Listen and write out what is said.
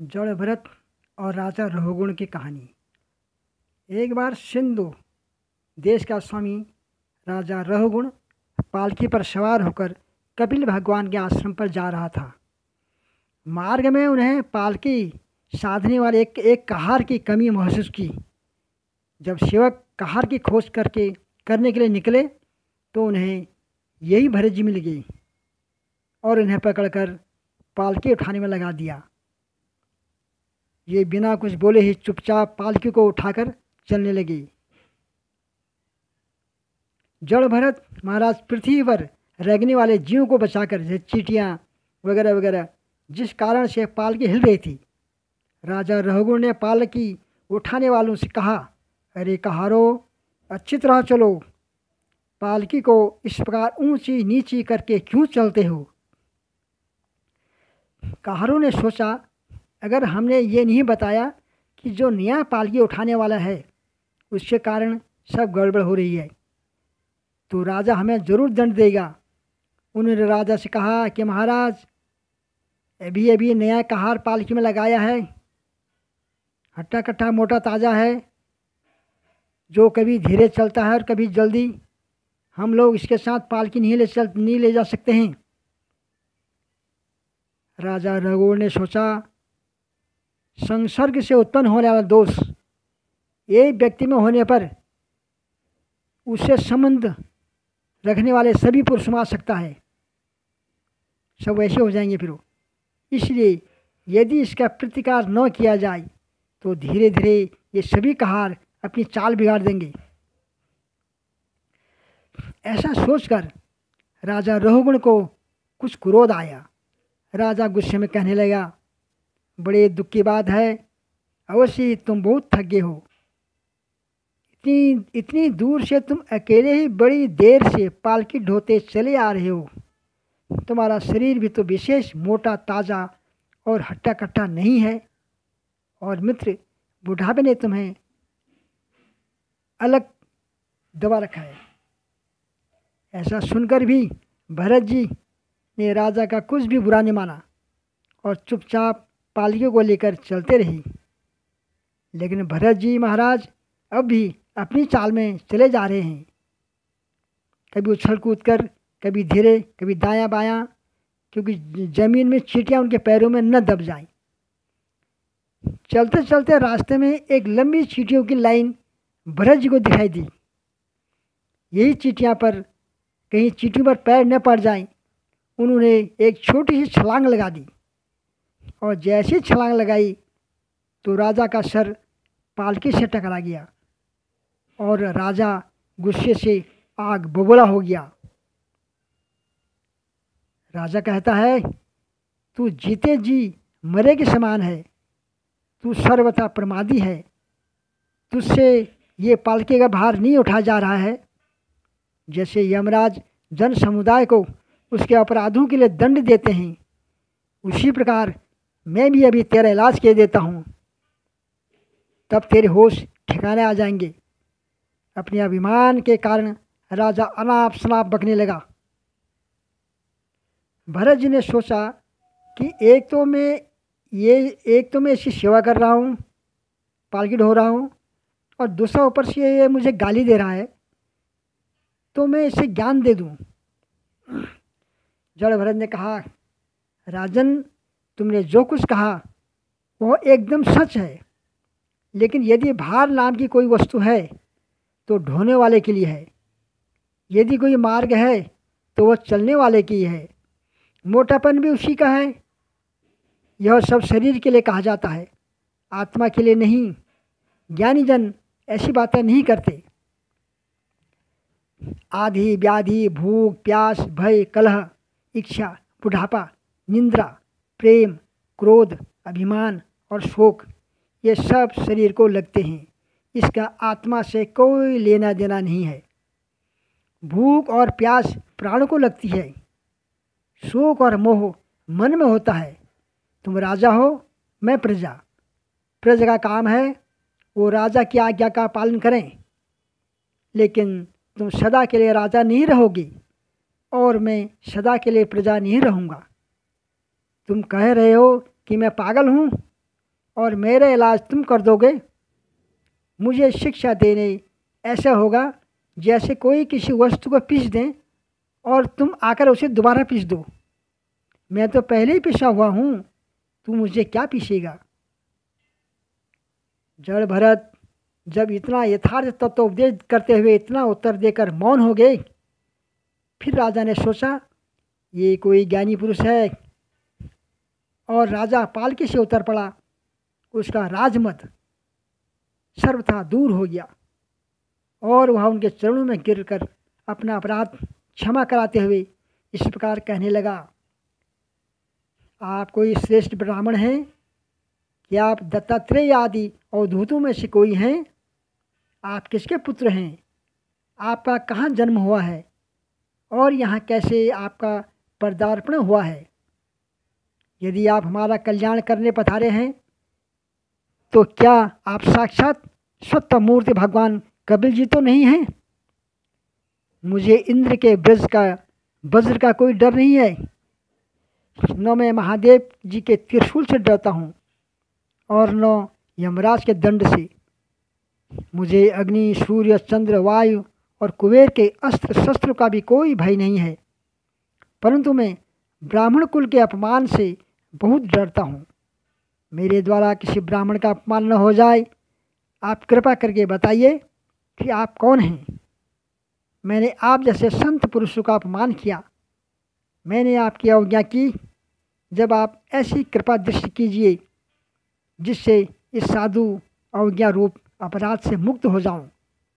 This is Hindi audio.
जड़ भरत और राजा रहुगुण की कहानी। एक बार सिंधु देश का स्वामी राजा रहुगुण पालकी पर सवार होकर कपिल भगवान के आश्रम पर जा रहा था। मार्ग में उन्हें पालकी साधने वाले एक कहार की कमी महसूस की। जब सेवक कहार की खोज करने के लिए निकले तो उन्हें यही भरत जी मिल गई और इन्हें पकड़कर पालकी उठाने में लगा दिया। ये बिना कुछ बोले ही चुपचाप पालकी को उठाकर चलने लगी। जड़ भरत महाराज पृथ्वी पर रहने वाले जीवों को बचाकर, जैसे चींटियाँ वगैरह वगैरह, जिस कारण से पालकी हिल रही थी। राजा रहुगुण ने पालकी उठाने वालों से कहा, अरे कहारो, अच्छी तरह चलो, पालकी को इस प्रकार ऊंची नीची करके क्यों चलते हो। कहारों ने सोचा, अगर हमने ये नहीं बताया कि जो नया पालकी उठाने वाला है उसके कारण सब गड़बड़ हो रही है तो राजा हमें ज़रूर दंड देगा। उन्होंने राजा से कहा कि महाराज, अभी अभी नया कहार पालकी में लगाया है, हट्टा कट्टा मोटा ताज़ा है, जो कभी धीरे चलता है और कभी जल्दी। हम लोग इसके साथ पालकी नहीं ले जा सकते हैं। राजा रघुवर ने सोचा, संसर्ग से उत्पन्न होने वाला दोष एक व्यक्ति में होने पर उससे संबंध रखने वाले सभी पुरुष में आ सकता है, सब वैसे हो जाएंगे फिर। इसलिए यदि इसका प्रतिकार न किया जाए तो धीरे धीरे ये सभी कहार अपनी चाल बिगाड़ देंगे। ऐसा सोचकर राजा रहुगुण को कुछ क्रोध आया। राजा गुस्से में कहने लगा, बड़े दुख की बात है, अवश्य तुम बहुत थक गए हो। इतनी दूर से तुम अकेले ही बड़ी देर से पालकी ढोते चले आ रहे हो। तुम्हारा शरीर भी तो विशेष मोटा ताज़ा और हट्टा कट्टा नहीं है, और मित्र बुढ़ापे ने तुम्हें अलग दबा रखा है। ऐसा सुनकर भी भरत जी ने राजा का कुछ भी बुरा नहीं माना और चुपचाप पालकियों को लेकर चलते रही। लेकिन भरत जी महाराज अब भी अपनी चाल में चले जा रहे हैं, कभी उछल कूद कर, कभी धीरे, कभी दायां बायां, क्योंकि ज़मीन में चींटियां उनके पैरों में न दब जाएं। चलते चलते रास्ते में एक लंबी चींटियों की लाइन भरत जी को दिखाई दी। यही चींटियों पर पैर न पड़ जाएं, उन्होंने एक छोटी सी छलांग लगा दी, और जैसी छलांग लगाई तो राजा का सर पालकी से टकरा गया और राजा गुस्से से आग बबूला हो गया। राजा कहता है, तू जीते जी मरे के समान है, तू सर्वथा प्रमादी है, तुझसे ये पालकी का भार नहीं उठा जा रहा है। जैसे यमराज जन समुदाय को उसके अपराधों के लिए दंड देते हैं, उसी प्रकार मैं भी अभी तेरा इलाज किए देता हूँ, तब तेरे होश ठिकाने आ जाएंगे। अपने अभिमान के कारण राजा अनाप शनाप बकने लगा। भरत जी ने सोचा कि एक तो मैं इसकी सेवा कर रहा हूँ, पालकी ढो रहा हूँ, और दूसरा ऊपर से ये मुझे गाली दे रहा है, तो मैं इसे ज्ञान दे दूँ। जड़ भरत ने कहा, राजन, तुमने जो कुछ कहा वो एकदम सच है, लेकिन यदि भार नाम की कोई वस्तु है तो ढोने वाले के लिए है, यदि कोई मार्ग है तो वह चलने वाले की है, मोटापन भी उसी का है। यह सब शरीर के लिए कहा जाता है, आत्मा के लिए नहीं। ज्ञानी जन ऐसी बातें नहीं करते। आधि व्याधि, भूख प्यास, भय, कलह, इच्छा, बुढ़ापा, निंद्रा, प्रेम, क्रोध, अभिमान और शोक, ये सब शरीर को लगते हैं, इसका आत्मा से कोई लेना देना नहीं है। भूख और प्यास प्राणों को लगती है, शोक और मोह मन में होता है। तुम राजा हो, मैं प्रजा। प्रजा का काम है वो राजा की आज्ञा का पालन करें, लेकिन तुम सदा के लिए राजा नहीं रहोगी और मैं सदा के लिए प्रजा नहीं रहूँगा। तुम कह रहे हो कि मैं पागल हूँ, और मेरा इलाज तुम कर दोगे। मुझे शिक्षा देने ऐसा होगा जैसे कोई किसी वस्तु को पीस दें और तुम आकर उसे दोबारा पीस दो। मैं तो पहले ही पिसा हुआ हूँ, तू मुझे क्या पीसेगा। जड़ भरत जब इतना यथार्थ तत्वोपदेश करते हुए इतना उत्तर देकर मौन हो गए, फिर राजा ने सोचा ये कोई ज्ञानी पुरुष है, और राजा पालकी से उतर पड़ा। उसका राजमत सर्वथा दूर हो गया और वह उनके चरणों में गिरकर अपना अपराध क्षमा कराते हुए इस प्रकार कहने लगा, आप कोई श्रेष्ठ ब्राह्मण हैं? क्या आप दत्तात्रेय आदि अवधूतों में से कोई हैं? आप किसके पुत्र हैं? आपका कहाँ जन्म हुआ है और यहाँ कैसे आपका पदार्पण हुआ है? यदि आप हमारा कल्याण करने पधारे हैं तो क्या आप साक्षात सत्य मूर्ति भगवान कपिल जी तो नहीं हैं? मुझे इंद्र के वज्र का कोई डर नहीं है, न मैं महादेव जी के त्रिशूल से डरता हूँ और न यमराज के दंड से। मुझे अग्नि, सूर्य, चंद्र, वायु और कुबेर के अस्त्र शस्त्र का भी कोई भय नहीं है, परंतु मैं ब्राह्मण कुल के अपमान से बहुत डरता हूँ। मेरे द्वारा किसी ब्राह्मण का अपमान न हो जाए। आप कृपा करके बताइए कि आप कौन हैं? मैंने आप जैसे संत पुरुषों का अपमान किया, मैंने आपकी अवज्ञा की। जब आप ऐसी कृपा दृष्टि कीजिए जिससे इस साधु अवज्ञा रूप अपराध से मुक्त हो जाऊं।